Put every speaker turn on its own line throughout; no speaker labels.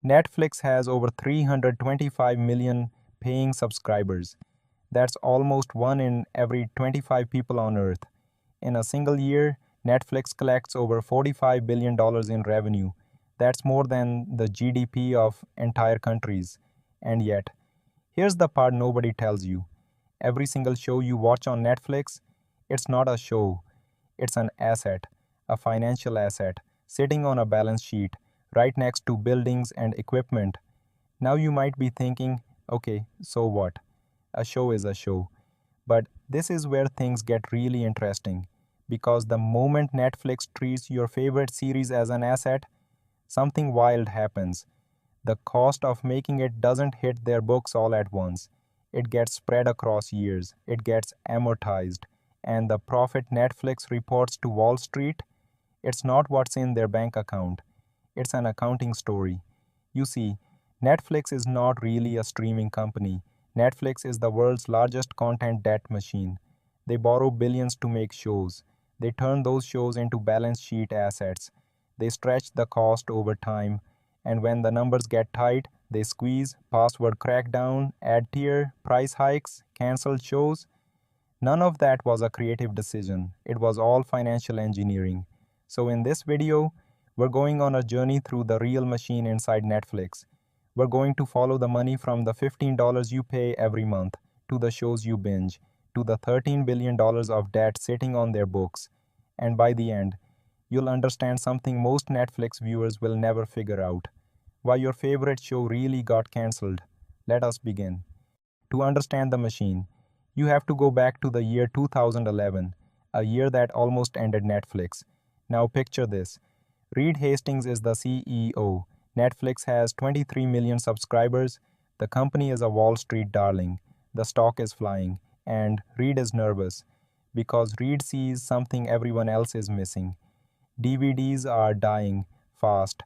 Netflix has over 325 million paying subscribers. That's almost 1 in every 25 people on Earth. In a single year, Netflix collects over $45 billion in revenue. That's more than the GDP of entire countries. And yet, here's the part nobody tells you. Every single show you watch on Netflix, it's not a show, it's an asset, a financial asset, sitting on a balance sheet, right next to buildings and equipment. Now you might be thinking, okay, so what? A show is a show. But this is where things get really interesting. Because the moment Netflix treats your favorite series as an asset, something wild happens. The cost of making it doesn't hit their books all at once. It gets spread across years, it gets amortized, and the profit Netflix reports to Wall Street, it's not what's in their bank account. It's an accounting story. You see, Netflix is not really a streaming company. Netflix is the world's largest content debt machine. They borrow billions to make shows. They turn those shows into balance sheet assets. They stretch the cost over time, and when the numbers get tight, they squeeze, password crackdown, ad tier, price hikes, canceled shows. None of that was a creative decision. It was all financial engineering. So in this video, we're going on a journey through the real machine inside Netflix. We're going to follow the money from the $15 you pay every month, to the shows you binge, to the $13 billion of debt sitting on their books. And by the end, you'll understand something most Netflix viewers will never figure out: why your favorite show really got cancelled. Let us begin. To understand the machine, you have to go back to the year 2011, a year that almost ended Netflix. Now picture this. Reed Hastings is the CEO. Netflix has 23 million subscribers. The company is a Wall Street darling. The stock is flying. And Reed is nervous because Reed sees something everyone else is missing. DVDs are dying fast.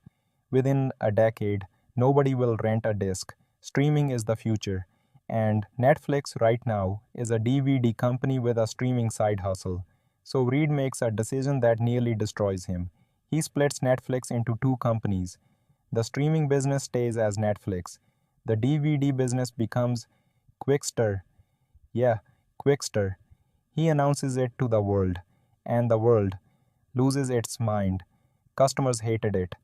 Within a decade, nobody will rent a disc. Streaming is the future. And Netflix right now is a DVD company with a streaming side hustle. So Reed makes a decision that nearly destroys him. He splits Netflix into two companies. The streaming business stays as Netflix. The DVD business becomes Quickster. Yeah, Quickster. He announces it to the world, and the world loses its mind. Customers hated it.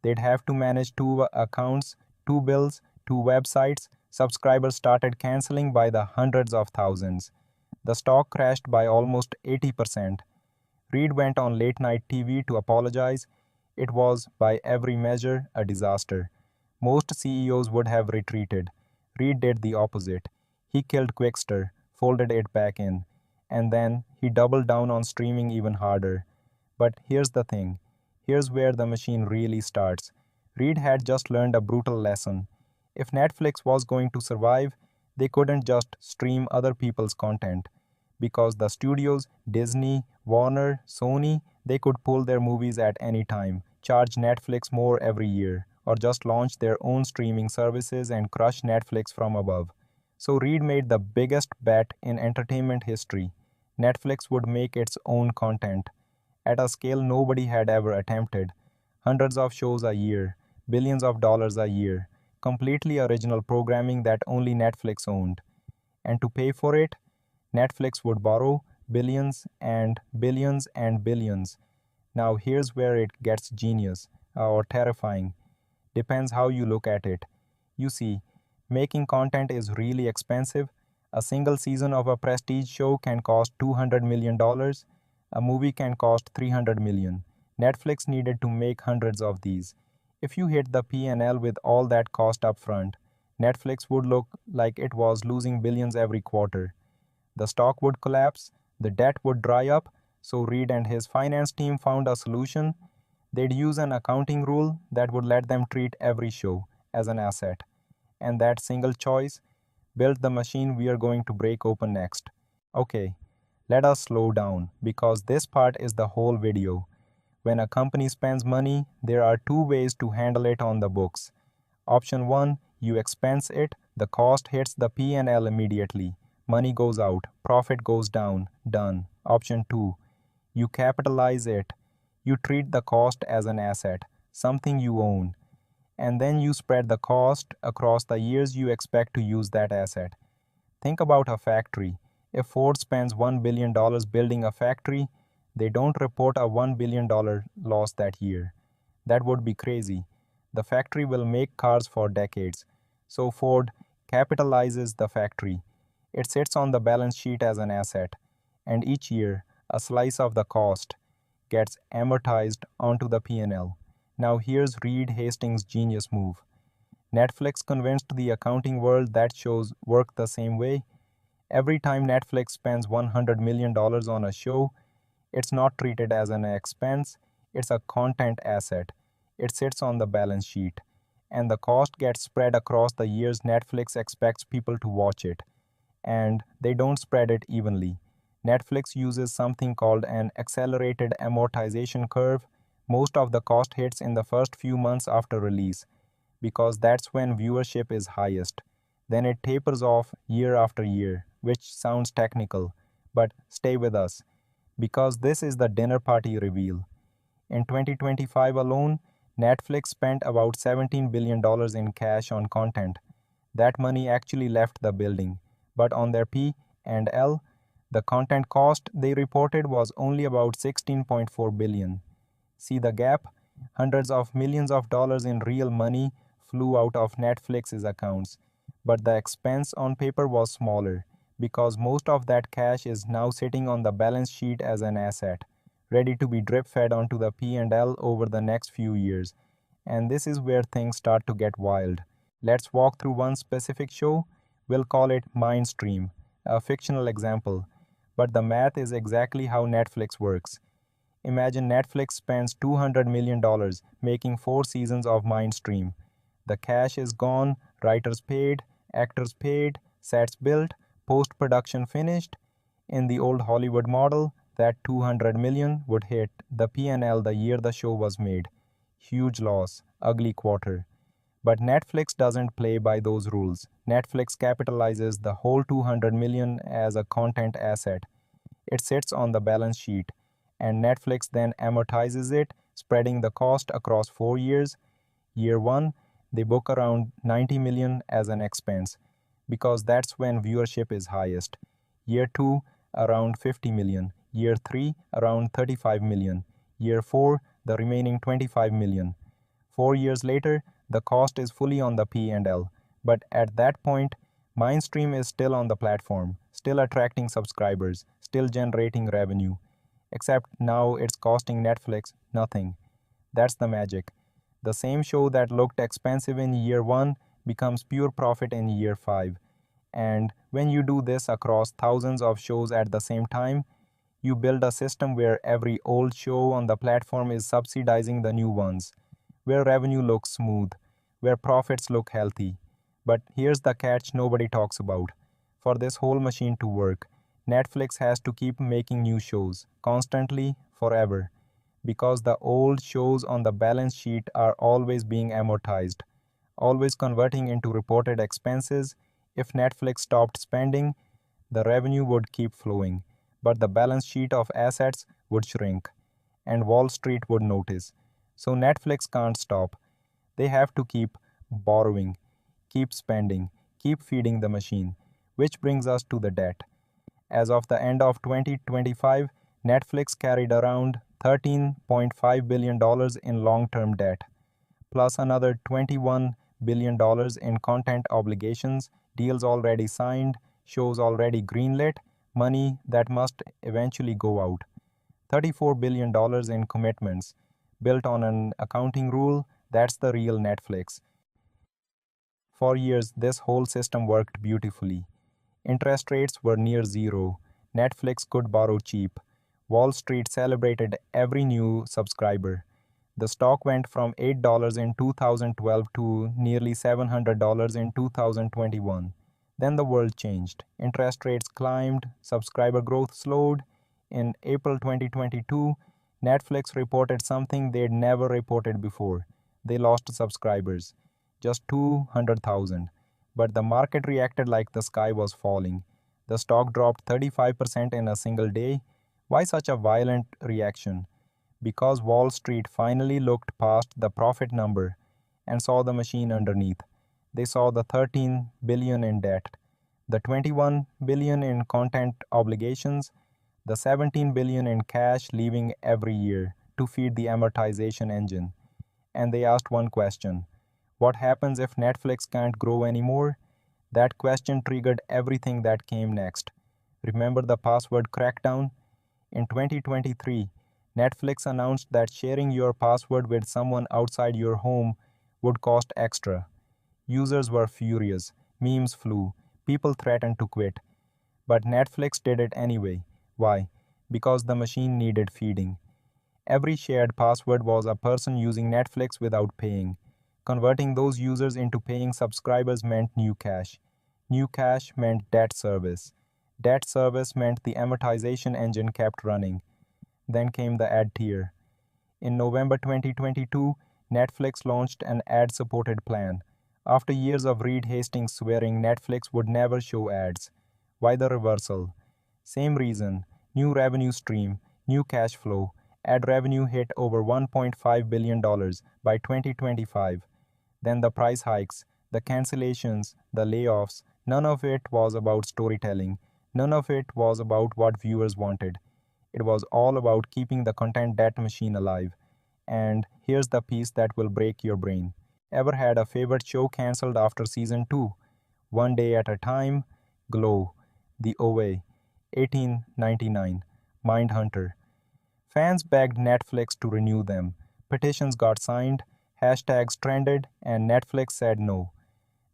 They'd have to manage two accounts, two bills, two websites. Subscribers started canceling by the hundreds of thousands. The stock crashed by almost 80%. Reed went on late night TV to apologize. It was, by every measure, a disaster. Most CEOs would have retreated. Reed did the opposite. He killed Quickster, folded it back in, and then he doubled down on streaming even harder. But here's the thing. Here's where the machine really starts. Reed had just learned a brutal lesson. If Netflix was going to survive, they couldn't just stream other people's content. Because the studios, Disney, Warner, Sony, they could pull their movies at any time, charge Netflix more every year, or just launch their own streaming services and crush Netflix from above. So Reed made the biggest bet in entertainment history. Netflix would make its own content at a scale nobody had ever attempted. Hundreds of shows a year, billions of dollars a year, completely original programming that only Netflix owned. And to pay for it, Netflix would borrow billions and billions and billions. Now here's where it gets genius, or terrifying. Depends how you look at it. You see, making content is really expensive. A single season of a prestige show can cost $200 million. A movie can cost $300 million. Netflix needed to make hundreds of these. If you hit the P&L with all that cost up front, Netflix would look like it was losing billions every quarter. The stock would collapse, the debt would dry up, so Reed and his finance team found a solution. They'd use an accounting rule that would let them treat every show as an asset. And that single choice built the machine we are going to break open next. Okay, let us slow down because this part is the whole video. When a company spends money, there are two ways to handle it on the books. Option 1, you expense it, the cost hits the P&L immediately. Money goes out, profit goes down, done. Option 2, you capitalize it. You treat the cost as an asset, something you own. and then you spread the cost across the years you expect to use that asset. Think about a factory. If Ford spends $1 billion building a factory, they don't report a $1 billion loss that year. That would be crazy. The factory will make cars for decades. So Ford capitalizes the factory. It sits on the balance sheet as an asset, and each year, a slice of the cost gets amortized onto the P&L. Now here's Reed Hastings' genius move. Netflix convinced the accounting world that shows work the same way. Every time Netflix spends $100 million on a show, it's not treated as an expense, it's a content asset. It sits on the balance sheet, and the cost gets spread across the years Netflix expects people to watch it. And they don't spread it evenly. Netflix uses something called an accelerated amortization curve. Most of the cost hits in the first few months after release, because that's when viewership is highest. Then it tapers off year after year, which sounds technical, but stay with us, because this is the dinner party reveal. In 2025 alone, Netflix spent about $17 billion in cash on content. That money actually left the building, but on their P&L, the content cost they reported was only about 16.4 billion. See the gap? Hundreds of millions of dollars in real money flew out of Netflix's accounts, but the expense on paper was smaller because most of that cash is now sitting on the balance sheet as an asset, ready to be drip fed onto the P&L over the next few years. And this is where things start to get wild. Let's walk through one specific show. We'll call it Mindstream, a fictional example, but the math is exactly how Netflix works. Imagine Netflix spends $200 million making 4 seasons of Mindstream. The cash is gone, writers paid, actors paid, sets built, post production finished. In the old Hollywood model, that 200 million would hit the P&L the year the show was made. Huge loss, ugly quarter. But Netflix doesn't play by those rules. Netflix capitalizes the whole 200 million as a content asset. It sits on the balance sheet, and Netflix then amortizes it, spreading the cost across 4 years. Year 1, they book around 90 million as an expense because that's when viewership is highest. Year 2, around 50 million. Year 3, around 35 million. Year 4, the remaining 25 million. 4 years later, the cost is fully on the P&L, but at that point, Mindstream is still on the platform, still attracting subscribers, still generating revenue. Except now it's costing Netflix nothing. That's the magic. The same show that looked expensive in year 1 becomes pure profit in year 5. And when you do this across thousands of shows at the same time, you build a system where every old show on the platform is subsidizing the new ones, where revenue looks smooth, where profits look healthy. But here's the catch nobody talks about. For this whole machine to work, Netflix has to keep making new shows, constantly, forever, because the old shows on the balance sheet are always being amortized, always converting into reported expenses. If Netflix stopped spending, the revenue would keep flowing, but the balance sheet of assets would shrink, and Wall Street would notice. So Netflix can't stop. They have to keep borrowing, keep spending, keep feeding the machine, which brings us to the debt. As of the end of 2025, Netflix carried around $13.5 billion in long-term debt, plus another $21 billion in content obligations, deals already signed, shows already greenlit, money that must eventually go out. $34 billion in commitments, built on an accounting rule. That's the real Netflix. For years, this whole system worked beautifully. Interest rates were near zero. Netflix could borrow cheap. Wall Street celebrated every new subscriber. The stock went from $8 in 2012 to nearly $700 in 2021. Then the world changed. Interest rates climbed, subscriber growth slowed. In April 2022, Netflix reported something they'd never reported before. They lost subscribers, just 200,000. But the market reacted like the sky was falling. The stock dropped 35% in a single day. Why such a violent reaction? Because Wall Street finally looked past the profit number and saw the machine underneath. They saw the 13 billion in debt, the 21 billion in content obligations, the 17 billion in cash leaving every year to feed the amortization engine. And they asked one question: what happens if Netflix can't grow anymore? That question triggered everything that came next. Remember the password crackdown? In 2023, Netflix announced that sharing your password with someone outside your home would cost extra. Users were furious, memes flew, people threatened to quit. But Netflix did it anyway. Why? Because the machine needed feeding. Every shared password was a person using Netflix without paying. Converting those users into paying subscribers meant new cash. New cash meant debt service. Debt service meant the amortization engine kept running. Then came the ad tier. In November 2022, Netflix launched an ad supported plan. After years of Reed Hastings swearing Netflix would never show ads. Why the reversal? Same reason: new revenue stream, new cash flow. Ad revenue hit over $1.5 billion by 2025. Then the price hikes, the cancellations, the layoffs. None of it was about storytelling. None of it was about what viewers wanted. It was all about keeping the content debt machine alive. And here's the piece that will break your brain. Ever had a favorite show cancelled after season 2? One Day at a Time, Glow, The OA, 1899, Mindhunter. Fans begged Netflix to renew them. Petitions got signed, hashtags trended, and Netflix said no.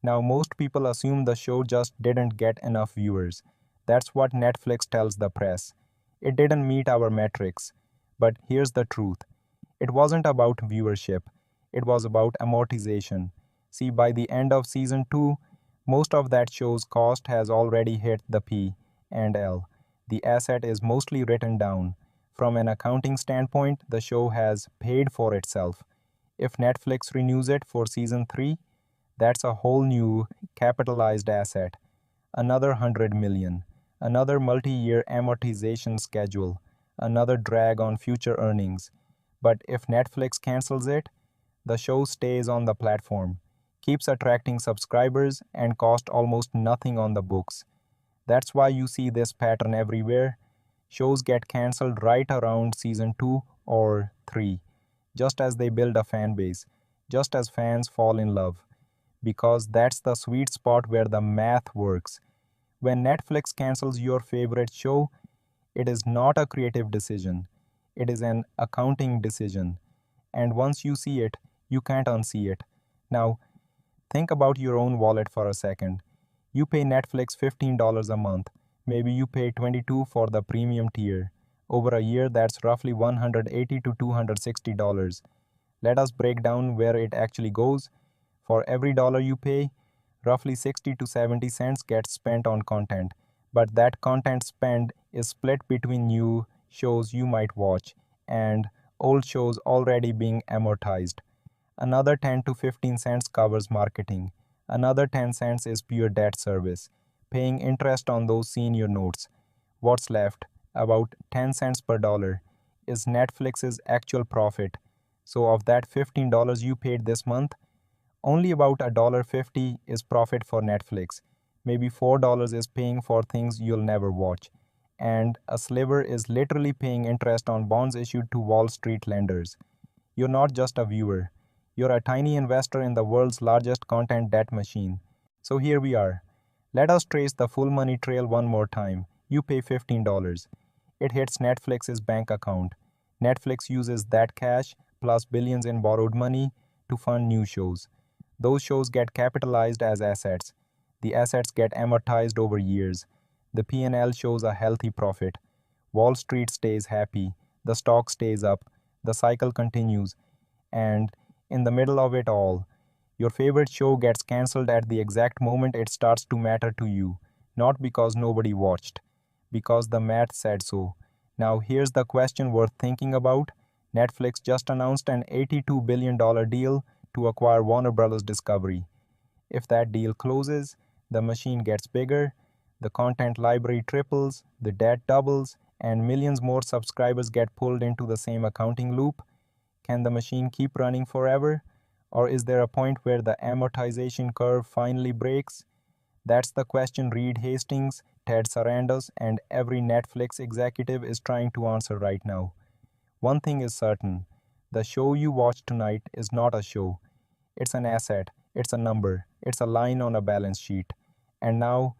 Now, most people assume the show just didn't get enough viewers. That's what Netflix tells the press. It didn't meet our metrics. But here's the truth: it wasn't about viewership, it was about amortization. See, by the end of season 2, most of that show's cost has already hit the P and L. The asset is mostly written down. From an accounting standpoint, the show has paid for itself. If Netflix renews it for season 3, that's a whole new capitalized asset. Another 100 million, another multi-year amortization schedule, another drag on future earnings. But if Netflix cancels it, the show stays on the platform, keeps attracting subscribers, and costs almost nothing on the books. That's why you see this pattern everywhere. Shows get cancelled right around season 2 or 3, just as they build a fan base, just as fans fall in love. Because that's the sweet spot where the math works. When Netflix cancels your favorite show, it is not a creative decision, it is an accounting decision. And once you see it, you can't unsee it. Now, think about your own wallet for a second. You pay Netflix $15 a month. Maybe you pay $22 for the premium tier. Over a year, that's roughly $180 to $260. Let us break down where it actually goes. For every dollar you pay, roughly 60 to 70 cents gets spent on content. But that content spend is split between new shows you might watch and old shows already being amortized. Another 10 to 15 cents covers marketing. Another 10 cents is pure debt service, paying interest on those senior notes. What's left, about 10 cents per dollar, is Netflix's actual profit. So of that $15 you paid this month, only about $1.50 is profit for Netflix. Maybe $4 is paying for things you'll never watch. And a sliver is literally paying interest on bonds issued to Wall Street lenders. You're not just a viewer. You're a tiny investor in the world's largest content debt machine. So here we are. Let us trace the full money trail one more time. You pay $15. It hits Netflix's bank account. Netflix uses that cash plus billions in borrowed money to fund new shows. Those shows get capitalized as assets. The assets get amortized over years. The P&L shows a healthy profit. Wall Street stays happy. The stock stays up. The cycle continues. And in the middle of it all, your favorite show gets cancelled at the exact moment it starts to matter to you. Not because nobody watched, because the math said so. Now here's the question worth thinking about. Netflix just announced an $82 billion deal to acquire Warner Bros. Discovery. If that deal closes, the machine gets bigger, the content library triples, the debt doubles, and millions more subscribers get pulled into the same accounting loop. Can the machine keep running forever? Or is there a point where the amortization curve finally breaks? That's the question Reed Hastings, Ted Sarandos, and every Netflix executive is trying to answer right now. One thing is certain: the show you watch tonight is not a show. It's an asset, it's a number, it's a line on a balance sheet. And now,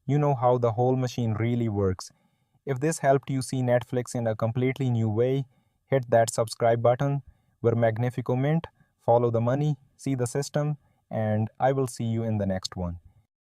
you know how the whole machine really works. If this helped you see Netflix in a completely new way, hit that subscribe button. We're Magnifico Mint. Follow the money, see the system, and I will see you in the next one.